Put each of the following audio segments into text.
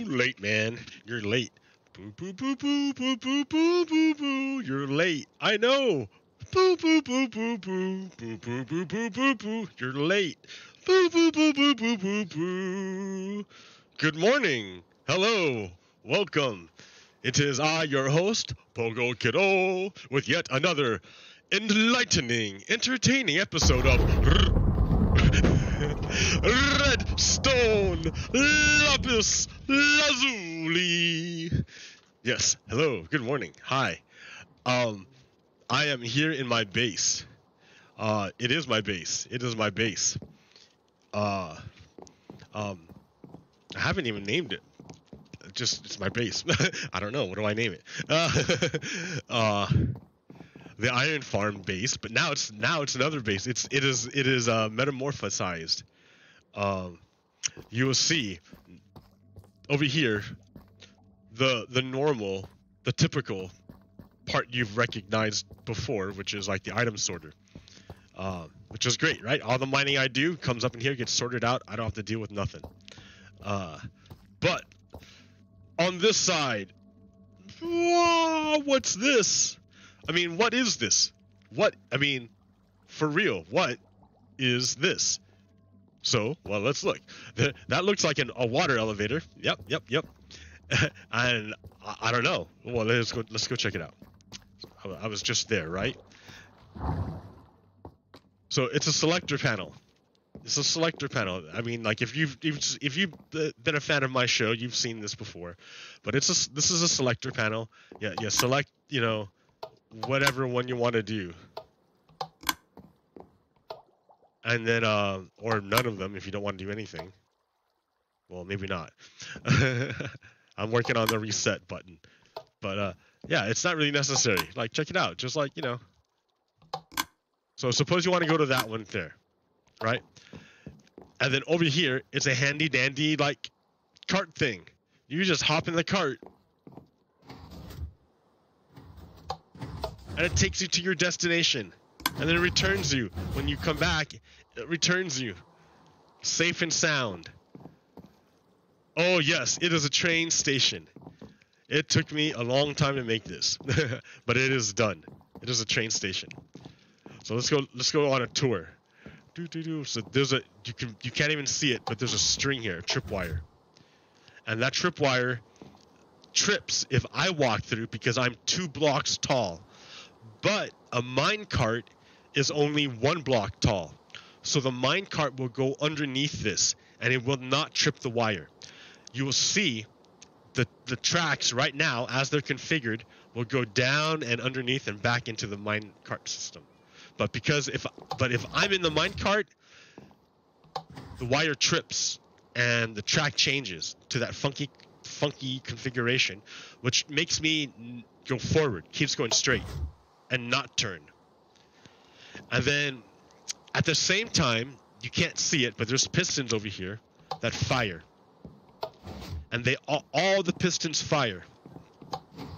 late, man. You're late. Boo, boo, boo, boo, boo, boo, boo, boo, boo. You're late. I know. Boo, boo, boo, boo, boo, boo, boo, boo, boo, boo, boo. You're late. Boo, boo, boo, boo, boo, boo, boo. Good morning. Hello. Welcome. It is I, your host, Pogo Kiddo, with yet another enlightening, entertaining episode of Redstone Lapis Lazuli. Yes, hello, good morning, hi. I am here in my base. It is my base. I haven't even named it. It's my base. I don't know. What do I name it? The Iron Farm base, but now it's another base. It is metamorphosized. You will see over here the typical part you've recognized before, which is like the item sorter, which is great, right? All the mining I do comes up in here, gets sorted out. I don't have to deal with nothing. But on this side, what's this? I mean, what is this? For real, what is this? So, well, let's look. That looks like a water elevator. Yep. And I don't know. Well, let's go check it out. I was just there, right? So it's a selector panel. It's a selector panel. I mean, like if you've been a fan of my show, you've seen this before. But this is a selector panel. Yeah. Select, whatever one you want to do. And then, or none of them if you don't want to do anything. Well, maybe not. I'm working on the reset button. But, yeah, it's not really necessary. Like, check it out. Just like, So suppose you want to go to that one there, right? And then over here, it's a handy dandy, like, cart thing. You just hop in the cart. And it takes you to your destination. And then it returns you. When you come back, it returns you. Safe and sound. Oh yes, it is a train station. It took me a long time to make this. But it is done. It is a train station. So let's go on a tour. So there's you can't even see it, but there's a string here, a tripwire. And that tripwire trips if I walk through because I'm 2 blocks tall. But a minecart is only 1 block tall. So the minecart will go underneath this and it will not trip the wire. You will see the tracks right now as they're configured will go down and underneath and back into the minecart system. But if I'm in the minecart, the wire trips and the track changes to that funky configuration, which makes me go forward, keeps going straight and not turn. And then at the same time, you can't see it, but there's pistons over here that fire. And they all the pistons fire.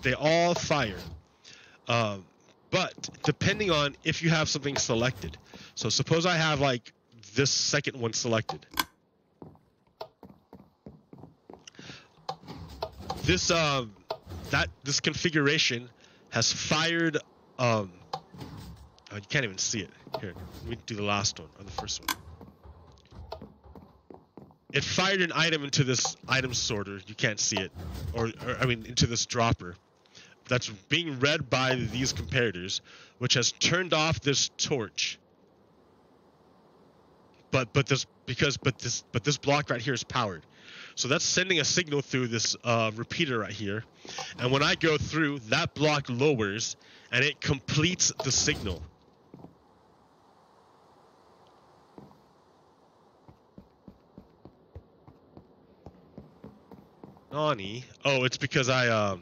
They all fire. But depending on if you have something selected. So suppose I have like this second one selected. This this configuration has fired oh, you can't even see it. Here, let me do the last one, or the first one. It fired an item into this item sorter. You can't see it. Or into this dropper. That's being read by these comparators, which has turned off this torch. But this block right here is powered. So that's sending a signal through this repeater right here. And when I go through, that block lowers and it completes the signal. Nani? Oh, it's because I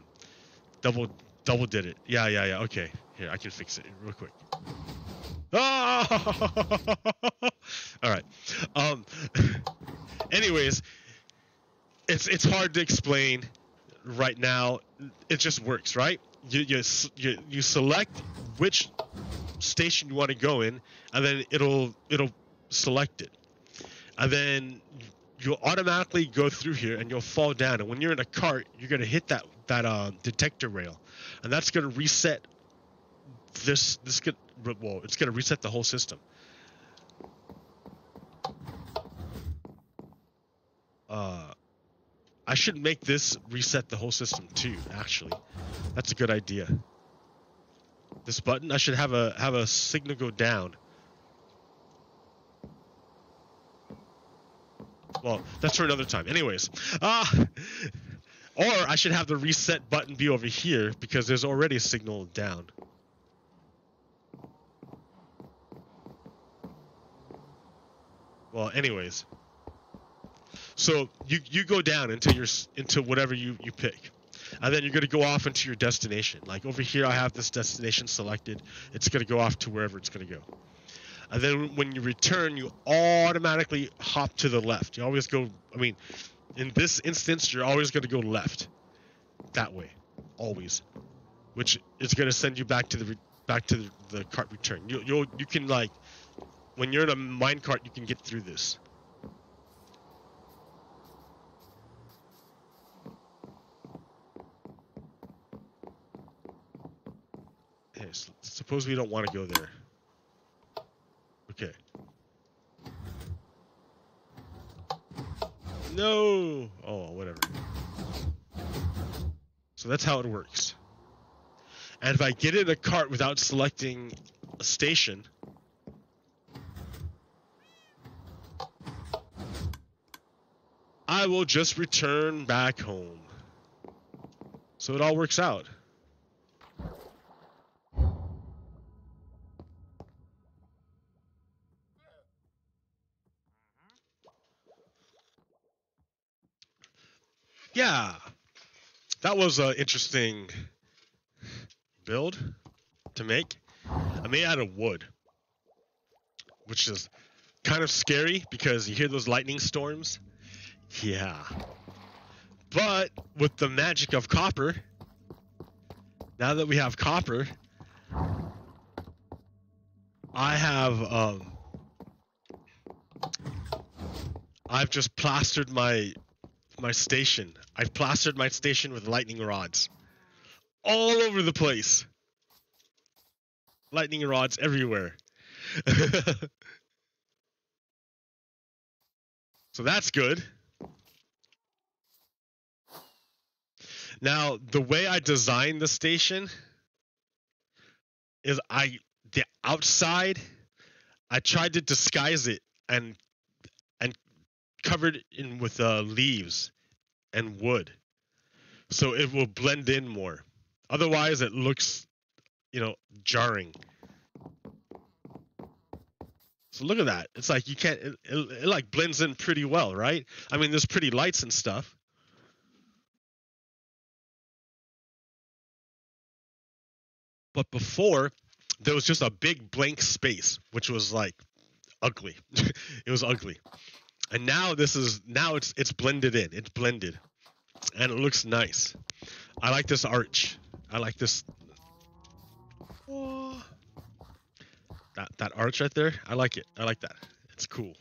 double did it. Yeah. Okay. Here, I can fix it real quick. Ah! All right. Anyways, it's hard to explain right now. It just works, right? You select which station you want to go in, and then it'll select it, and then you'll automatically go through here and you'll fall down. And when you're in a cart, you're gonna hit that detector rail, and that's gonna reset this. Well, it's gonna reset the whole system. I should make this reset the whole system too. Actually, that's a good idea. This button, I should have a signal go down. Well, that's for another time. Anyways, or I should have the reset button be over here because there's already a signal down. Well, anyways. So you go down into whatever you pick, and then you're gonna go off into your destination. Like over here, I have this destination selected. It's gonna go off to wherever it's gonna go, and then when you return, you automatically hop to the left. You always go. I mean, in this instance, you're always gonna go left, that way, always, which is gonna send you back to the cart return. You can, like, when you're in a minecart, you can get through this. Hey, suppose we don't want to go there. Okay. No! Oh, whatever. So that's how it works. And if I get in a cart without selecting a station, I will just return back home. So it all works out. Yeah, that was an interesting build to make. I made it out of wood, which is kind of scary because you hear those lightning storms. Yeah. But with the magic of copper, now that we have copper, I've just plastered my station. I've plastered my station with lightning rods all over the place. Lightning rods everywhere. So that's good. Now, the way I designed the station is the outside, I tried to disguise it and covered it in with leaves and wood, so it will blend in more. Otherwise, it looks, jarring. So look at that. It's like you can't. It like blends in pretty well, right? I mean, there's pretty lights and stuff. But before, there was just a big blank space, which was like ugly. It was ugly. And now it's blended in. It's blended, and it looks nice. I like this arch. I like this. Oh, that arch right there. I like it. I like that. It's cool.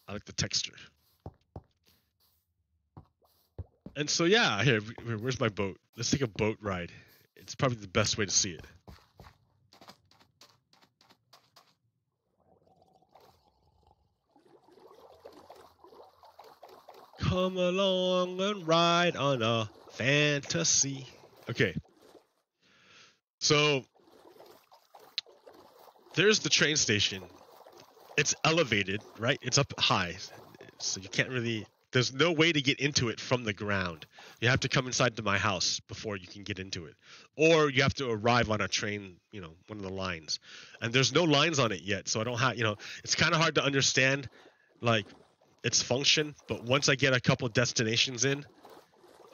I like the texture. And so yeah, here, where's my boat? Let's take a boat ride. It's probably the best way to see it. Come along and ride on a fantasy. Okay. So there's the train station. It's elevated, right? It's up high. So you can't really, there's no way to get into it from the ground. You have to come inside to my house before you can get into it. Or you have to arrive on a train, one of the lines. And there's no lines on it yet, so I don't have, it's kind of hard to understand, like, its function. But once I get a couple destinations in,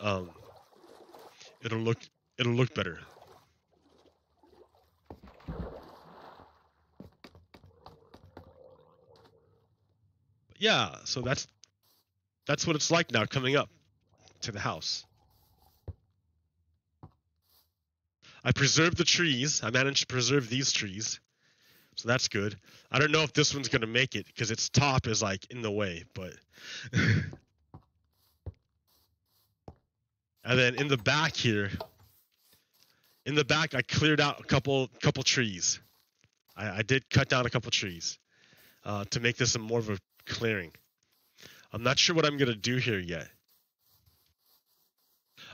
it'll look better. But yeah, so that's what it's like now coming up to the house. I preserved the trees. I managed to preserve these trees. So that's good. I don't know if this one's gonna make it because its top is like in the way, but. And then in the back here, I cleared out a couple trees. I did cut down a couple trees to make this more of a clearing. I'm not sure what I'm gonna do here yet.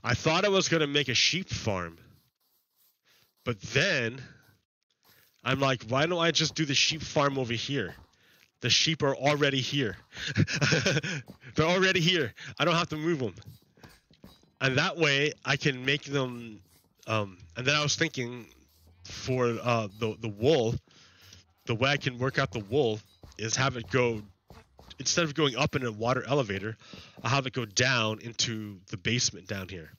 I thought I was gonna make a sheep farm, but then I'm like, why don't I just do the sheep farm over here? The sheep are already here. They're already here. I don't have to move them. And that way I can make them, and then I was thinking for the wool, the way I can work out the wool is have it go, instead of going up in a water elevator, I'll have it go down into the basement down here.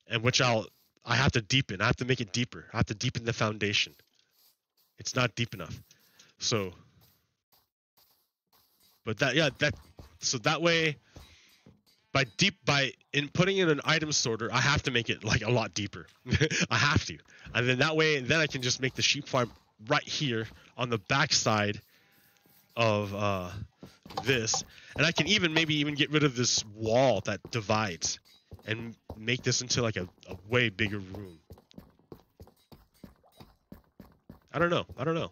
And which I have to deepen. I have to make it deeper. I have to deepen the foundation. It's not deep enough. So, but so that way, by putting in an item sorter, I have to make it like a lot deeper. I have to. And then that way, then I can just make the sheep farm right here on the back side of this. And I can maybe even get rid of this wall that divides and make this into like a way bigger room. I don't know.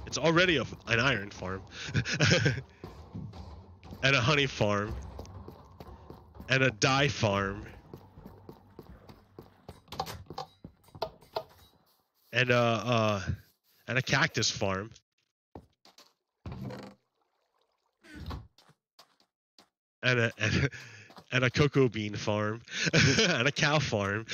It's already an iron farm. And a honey farm. And a dye farm. And a cactus farm. And a cocoa bean farm. And a cow farm.